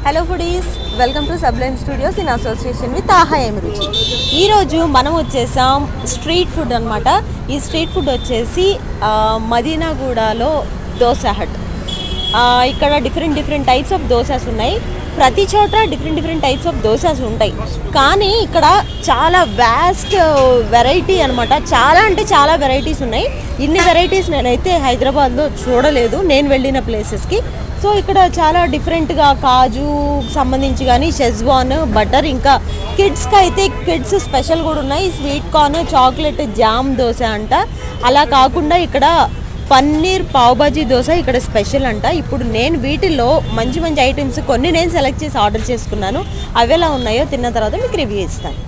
Hello foodies, welcome to Sublime studios in association with ఆహా ఏం రుచి. ఈరోజు మనం వచ్చేసాం స్ట్రీట్ ఫుడ్ అనమాట. ఈ స్ట్రీట్ ఫుడ్ వచ్చేసి మదీనాగూడలో దోశ హట్. ఇక్కడ డిఫరెంట్ టైప్స్ ఆఫ్ దోసాస్ ఉన్నాయి. ప్రతి చోట డిఫరెంట్ టైప్స్ ఆఫ్ దోసాస్ ఉంటాయి. కానీ ఇక్కడ చాలా వ్యాస్ట్ వెరైటీ అనమాట. చాలా అంటే చాలా వెరైటీస్ ఉన్నాయి. ఇన్ని వెరైటీస్ నేనైతే హైదరాబాద్లో చూడలేదు నేను వెళ్ళిన ప్లేసెస్కి. సో ఇక్కడ చాలా డిఫరెంట్గా కాజు సంబంధించి కానీ షెజ్వాన్, బటర్, ఇంకా కిడ్స్కి అయితే కిడ్స్ స్పెషల్ కూడా ఉన్నాయి. Sweet corn, chocolate, jam dosa అంట. అలా కాకుండా ఇక్కడ పన్నీర్ పావ్ బాజీ దోశ ఇక్కడ స్పెషల్ అంట. ఇప్పుడు నేను వీటిల్లో మంచి ఐటమ్స్ కొన్ని నేను సెలెక్ట్ చేసి ఆర్డర్ చేసుకున్నాను. అవి ఎలా ఉన్నాయో తిన్న తర్వాత మీకు రివ్యూ ఇస్తాను.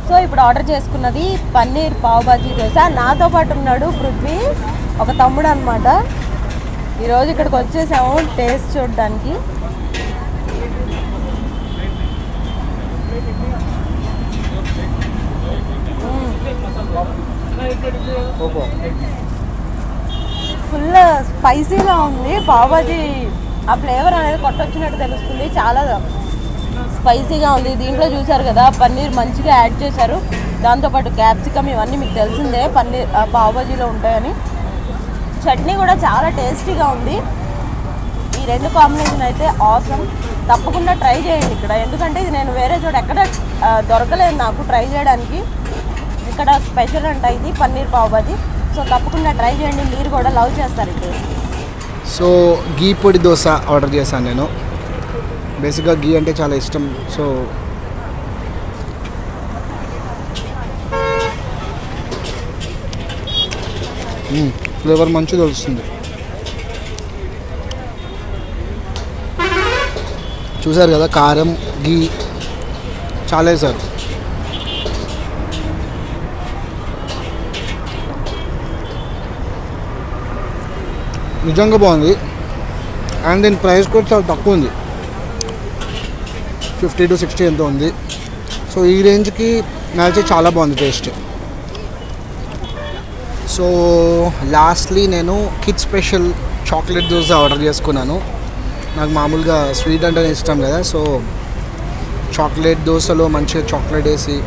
సో ఇప్పుడు ఆర్డర్ చేసుకున్నది పన్నీర్ పావ్ బాజీ దోశ. నాతో పాటు ఉన్నాడు పృథ్వీ, ఒక తమ్ముడు అనమాట. ఈరోజు ఇక్కడికి వచ్చేసాము టేస్ట్ చూడడానికి. ఫుల్ స్పైసీగా ఉంది పావ్ బాజీ. ఆ ఫ్లేవర్ అనేది కొట్టొచ్చినట్టు తెలుస్తుంది. చాలా స్పైసీగా ఉంది. దీంట్లో చూసారు కదా పన్నీర్ మంచిగా యాడ్ చేశారు. దాంతోపాటు క్యాప్సికమ్ ఇవన్నీ మీకు తెలిసిందే పన్నీర్ పావ్ బాజీలో ఉంటాయని. చట్నీ కూడా చాలా టేస్టీగా ఉంది. ఈ రెండు కాంబినేషన్ అయితే ఆసమ్. తప్పకుండా ట్రై చేయండి ఇక్కడ, ఎందుకంటే ఇది నేను వేరే చోట ఎక్కడ దొరకలేదు నాకు ట్రై చేయడానికి. ఇక్కడ స్పెషల్ అంట ఇది పన్నీర్ పావ్ బాజీ. సో తప్పకుండా ట్రై చేయండి, మీరు కూడా లవ్ చేస్తారు ఇది. సో గీ పొడి దోశ ఆర్డర్ చేశాను నేను. బేసిక్గా గీ అంటే చాలా ఇష్టం. సో ఫ్లేవర్ మంచిగా తెలుస్తుంది. చూసారు కదా కారం గీ చాలా వేసారు. నిజంగా బాగుంది. అండ్ దీని ప్రైస్ కూడా చాలా తక్కువ ఉంది, 50 to 60 ఎంతో ఉంది. సో ఈ రేంజ్కి నాకు చాలా బాగుంది టేస్ట్. సో లాస్ట్లీ నేను kid special chocolate dosa order చేసుకున్నాను. నాకు మామూలుగా స్వీట్ అంటేనే ఇష్టం కదా. సో చాక్లెట్ దోశలో మంచిగా చాక్లెట్ వేసి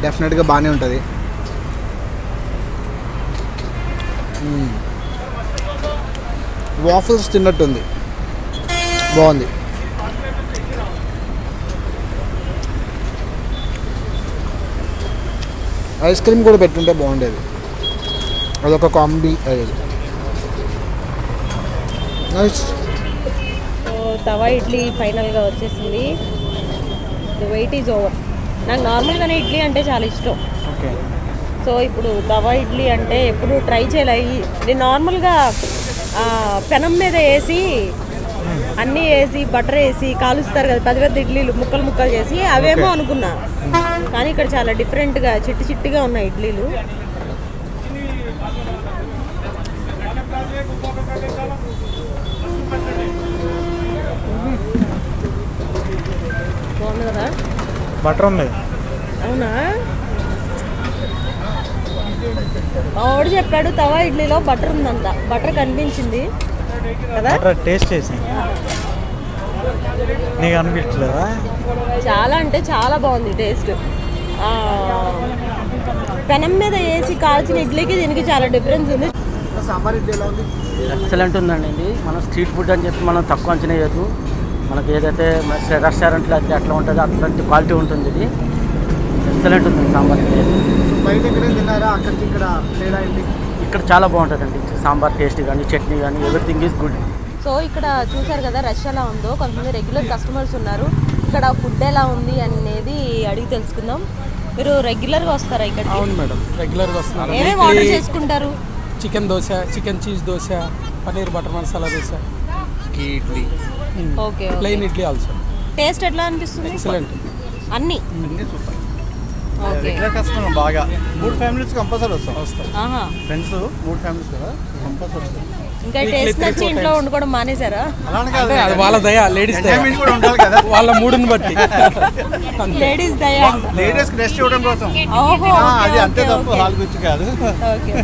డెఫినెట్గా బాగానే ఉంటుంది. వాఫల్స్ తిన్నట్టుంది, బాగుంది. ఐస్ క్రీమ్ కూడా పెట్టుంటే బాగుండేది, అదొక కామెడీ అయ్యేది. నైస్. తవా ఇడ్లీ ఫైనల్గా వచ్చేసింది. The weight is over. నాకు నార్మల్గానే ఇడ్లీ అంటే చాలా ఇష్టం. ఓకే. సో ఇప్పుడు తవా ఇడ్లీ అంటే ఎప్పుడు ట్రై చేయలేదు. నేను నార్మల్గా పెనం మీద వేసి అన్నీ వేసి బటర్ వేసి కాలుస్తారు కదా పెద్ద పెద్ద ఇడ్లీలు ముక్కలు ముక్కలు చేసి, అవేమో అనుకున్నా. కానీ ఇక్కడ చాలా డిఫరెంట్గా చిట్టి చిట్టిగా ఉన్నాయి ఇడ్లీలు. బాగుంది కదా. బటర్ ఉంది. అవునా, ఆవిడ చెప్పాడు తవా ఇడ్లీలో బటర్ ఉందంట. బటర్ కనిపించింది కదా. టేస్ట్ చేసి నీకు అనిపించలేదా? చాలా అంటే చాలా బాగుంది టేస్ట్. పెనం మీద వేసి కాల్చిన ఇడ్లీకి దీనికి చాలా డిఫరెన్స్ ఉంది. సాంబార్ ఇడ్లీ ఎలా ఉంది? ఎక్సలెంట్ ఉందండి. ఇది మనం స్ట్రీట్ ఫుడ్ అని చెప్పి మనం తక్కువ అంచనా వేయదు. మనకి ఏదైతే రెస్టారెంట్లో అయితే అట్లా ఉంటుందో అట్లాంటి క్వాలిటీ ఉంటుంది. ఇది ఎక్సలెంట్ ఉంది సాంబార్ ఇడ్లీ. బయట ఎక్కడైనా తిన్నారా? అక్కడికి ఇక్కడ తేడా ఏంటి? ఇక్కడ చాలా బాగుంటుందండి సాంబార్ టేస్ట్ కానీ చట్నీ కానీ ఎవ్రీథింగ్ ఈజ్ గుడ్. సో ఇక్కడ చూసారు కదా రష్ ఎలా ఉందో. కొంతమంది రెగ్యులర్ కస్టమర్స్ ఉన్నారు. ఇక్కడ ఫుడ్ ఎలా ఉంది అనేది అడిగి తెలుసుకుందాం. మీరు రెగ్యులర్గా వస్తారా ఇక్కడ? అవును మేడం, రెగ్యులర్గా వస్తున్నాను. ఏమేమి ఆర్డర్ చేసుకుంటారు? Chicken dosa, chicken cheese dosa, paneer butter masala dosa, idli, okay, plain idli also. Taste ఎట్లా అనిపిస్తుంది? ఎక్సలెంట్, అన్ని సూపర్. ఓకే. కస్టమర్ బాగా 3 ఫ్యామిలీస్ కంపల్సరీ వస్తాం. ఆహా, ఫ్రెండ్స్ 3 ఫ్యామిలీస్ కదా కంపల్సరీ వస్తాం. ఇంకా టేస్ట్ నచ్చి ఇంట్లో వండుకోవడం మానేశారా? అంటే అది వాళ్ళ దయ, లేడీస్ దయ కూడా ఉండాలి కదా, వాళ్ళ మూడుని బట్టి. లేడీస్ దయా, లేడీస్ కి రెస్ట్ ఇవ్వడం కోసం. ఓహో, అది అంతే తప్పు, హాల్ గురించి కాదు. Okay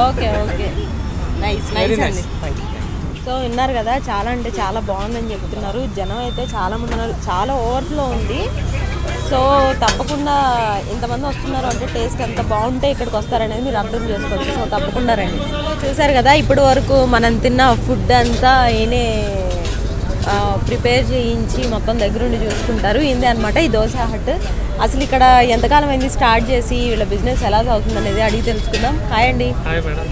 okay okay, nice very nice nice, అండి. Thank you. సో విన్నారు కదా, చాలా అంటే చాలా బాగుందని చెప్తున్నారు. జనం అయితే చాలా మంది ఉన్నారు, చాలా ఓవర్ఫ్లో ఉంది. సో తప్పకుండా ఇంతమంది వస్తున్నారు అంటే టేస్ట్ ఎంత బాగుంటే ఇక్కడికి వస్తారనేది మీరు అర్థం చేసుకోవచ్చు. సో తప్పకుండా రండి. చూసారు కదా, ఇప్పటి వరకు మనం తిన్న ఫుడ్ అంతా ఈయనే ప్రిపేర్ చేయించి మొత్తం దగ్గరుండి చూసుకుంటారు. ఇందే అనమాట ఈ దోశ హట్. అసలు ఇక్కడ ఎంతకాలం అయింది స్టార్ట్ చేసి, వీళ్ళ బిజినెస్ ఎలా సాగుతుంది అనేది అడిగి తెలుసుకుందాం. హాయ్ అండి. Hi madam.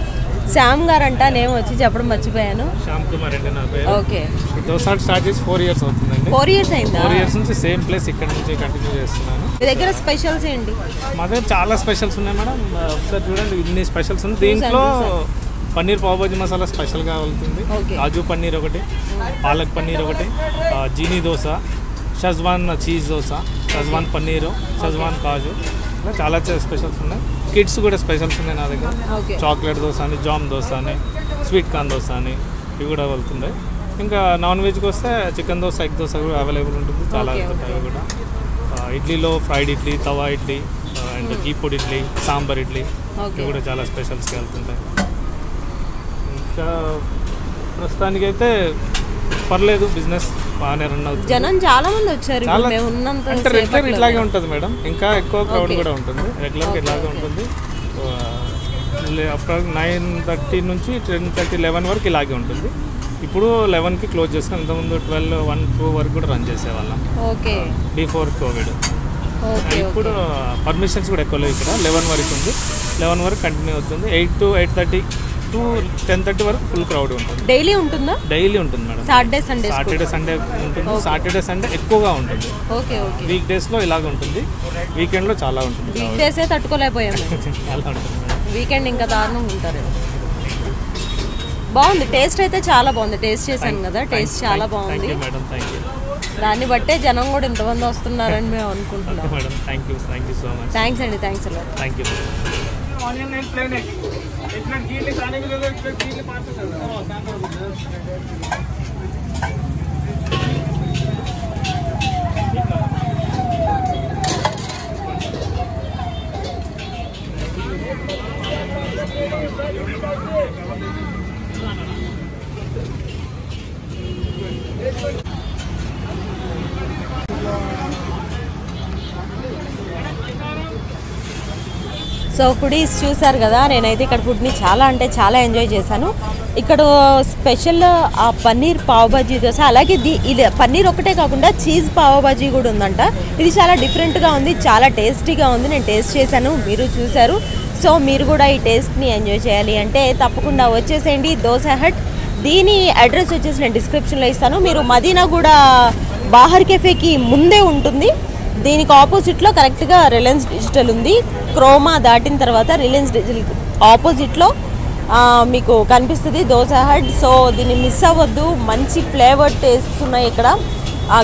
శ్యామ్ గారు అంట, నేను వచ్చి చెప్పడం మర్చిపోయాను. శ్యామ్ కుమార్ అండి నా పేరు. ఓకే, ఈ దోశ స్టార్ట్ చేసి 4 years అవుతుందండి. 4 years అయిందా? 4 years నుంచి సేమ్ ప్లేస్ ఇక్కడ నుంచి కంటిన్యూ చేస్తున్నాను. మీ దగ్గర స్పెషల్స్ ఏంటి? మా దగ్గర చాలా స్పెషల్స్ ఉన్నాయి మేడం. ఒకసారి చూడండి, ఇన్ని స్పెషల్స్ ఉన్నాయి. దీంట్లో పన్నీర్ పావ్ భాజీ మసాలా స్పెషల్గా వెళ్తుంది. కాజు పన్నీర్ ఒకటి, పాలక్ పన్నీర్ ఒకటి, జీనీ దోశ, షజ్వాన్ చీజ్ దోశ, షజ్వాన్ పన్నీరు, షజ్వాన్ కాజు, ఇలా చాలా స్పెషల్స్ ఉన్నాయి. కిడ్స్ కూడా స్పెషల్స్ ఉన్నాయి నా దగ్గర. చాక్లెట్ దోశ అని, జామ్ దోశ అని, స్వీట్ కార్న్ దోశ అని, ఇవి కూడా వెళ్తున్నాయి. ఇంకా నాన్ వెజ్కి వస్తే చికెన్ దోశ, ఎగ్ దోశ కూడా అవైలబుల్ ఉంటుంది. చాలా వెళ్తుంటాయి అవి కూడా. ఇడ్లీలో ఫ్రైడ్ ఇడ్లీ, తవా ఇడ్లీ, అండ్ గీ పొడి ఇడ్లీ, సాంబార్ ఇడ్లీ, ఇవి కూడా చాలా స్పెషల్స్కి వెళ్తుంటాయి. ఇంకా ప్రస్తుతానికైతే పర్లేదు, బిజినెస్ బాగానే రన్ అవుతుంది. జనం చాలా మంది వచ్చారు. చాలా అంటే రెగ్యులర్ ఇట్లాగే ఉంటుంది మేడం. ఇంకా ఎక్కువ క్రౌడ్ కూడా ఉంటుంది. రెగ్యులర్గా ఇలాగే ఉంటుంది. అప్పుడు 9:30 నుంచి 10:30, 11 వరకు ఇలాగే ఉంటుంది. ఇప్పుడు 11కి క్లోజ్ చేస్తాం. ఇంతకుముందు 12, 1, 2 వరకు కూడా రన్ చేసేవాళ్ళం. Okay, before Covid. ఇప్పుడు పర్మిషన్స్ కూడా ఎక్కువ లేవు. ఇక్కడ 11 వరకు ఉంది. 11 వరకు కంటిన్యూ అవుతుంది. 8 to 8:30 to 10:30 వరకు ఫుల్ క్రౌడ్ ఉంటుంది. డైలీ ఉంటుందా? డైలీ ఉంటుంది మేడం. సాటర్డే సండే ఉంటుంది. సాటర్డే సండే ఎక్కువగా ఉంటుంది. Okay okay. వీక్ డేస్లో ఇలాగ ఉంటుంది, వీకెండ్లో చాలా ఉంటుంది. వీక్ డేసే తట్టుకోలేకపోయాము. అలా ఉంటుంది మేడం. వీకెండ్ ఇంకా దారుణంగా ఉంటారు. బాగుంది, టేస్ట్ అయితే చాలా బాగుంది. టేస్ట్ చేశాను కదా, టేస్ట్ చాలా బాగుంది మేడం. Thank you. దాన్ని బట్టే జనం కూడా ఇంతమంది వస్తున్నారని మేము అనుకుంటున్నాం. Madam, thank you so much. Thanks అండి, థ్యాంక్స్ అలా. Thank you. సో ఫుడీస్ చూసారు కదా, నేనైతే ఇక్కడ ఫుడ్ని చాలా అంటే చాలా ఎంజాయ్ చేశాను. ఇక్కడ స్పెషల్ ఆ పన్నీర్ పావ్ బాజీ దోశ, అలాగే ఇది పన్నీర్ ఒకటే కాకుండా చీజ్ పావ్ బాజీ కూడా ఉందంట. ఇది చాలా డిఫరెంట్గా ఉంది, చాలా టేస్టీగా ఉంది. నేను టేస్ట్ చేశాను, మీరు చూశారు. సో మీరు కూడా ఈ టేస్ట్ని ఎంజాయ్ చేయాలి అంటే తప్పకుండా వచ్చేసేయండి దోశ హట్. దీని అడ్రస్ వచ్చేసి నేను డిస్క్రిప్షన్లో ఇస్తాను. మీరు మదీనాగూడ బాహర్ కెఫేకి ముందే ఉంటుంది. దీనికి ఆపోజిట్లో కరెక్ట్గా రిలయన్స్ డిజిటల్ ఉంది. క్రోమా దాటిన తర్వాత రిలయన్స్ డిజిటల్ ఆపోజిట్లో మీకు కనిపిస్తుంది దోశ హట్. సో దీన్ని మిస్ అవ్వద్దు, మంచి ఫ్లేవర్ టేస్ట్ ఉన్నాయి ఇక్కడ.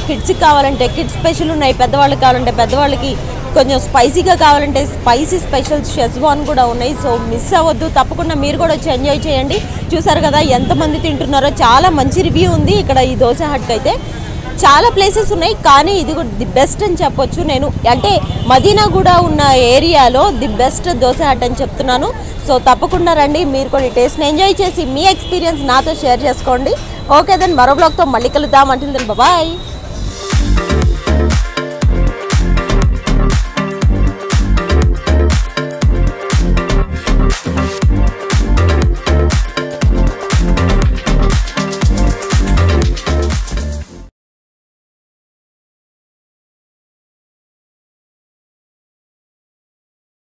కిడ్స్కి కావాలంటే కిడ్స్ స్పెషల్ ఉన్నాయి, పెద్దవాళ్ళకి కావాలంటే పెద్దవాళ్ళకి, కొంచెం స్పైసీగా కావాలంటే స్పైసీ స్పెషల్ షెజ్వాన్ కూడా ఉన్నాయి. సో మిస్ అవ్వద్దు, తప్పకుండా మీరు కూడా వచ్చి ఎంజాయ్ చేయండి. చూసారు కదా ఎంతమంది తింటున్నారో, చాలా మంచి రివ్యూ ఉంది ఇక్కడ ఈ దోశ హట్కి అయితే. చాలా ప్లేసెస్ ఉన్నాయి కానీ ఇది కూడా ది బెస్ట్ అని చెప్పొచ్చు నేను. అంటే మదీనాగూడ ఉన్న ఏరియాలో ది బెస్ట్ దోశ హట్ అని చెప్తున్నాను. సో తప్పకుండా రండి, మీరు కూడా ఈ టేస్ట్ని ఎంజాయ్ చేసి మీ ఎక్స్పీరియన్స్ నాతో షేర్ చేసుకోండి. ఓకే దెన్ మరో బ్లాగ్తో మళ్ళీ కలుద్దాం. Until then bye.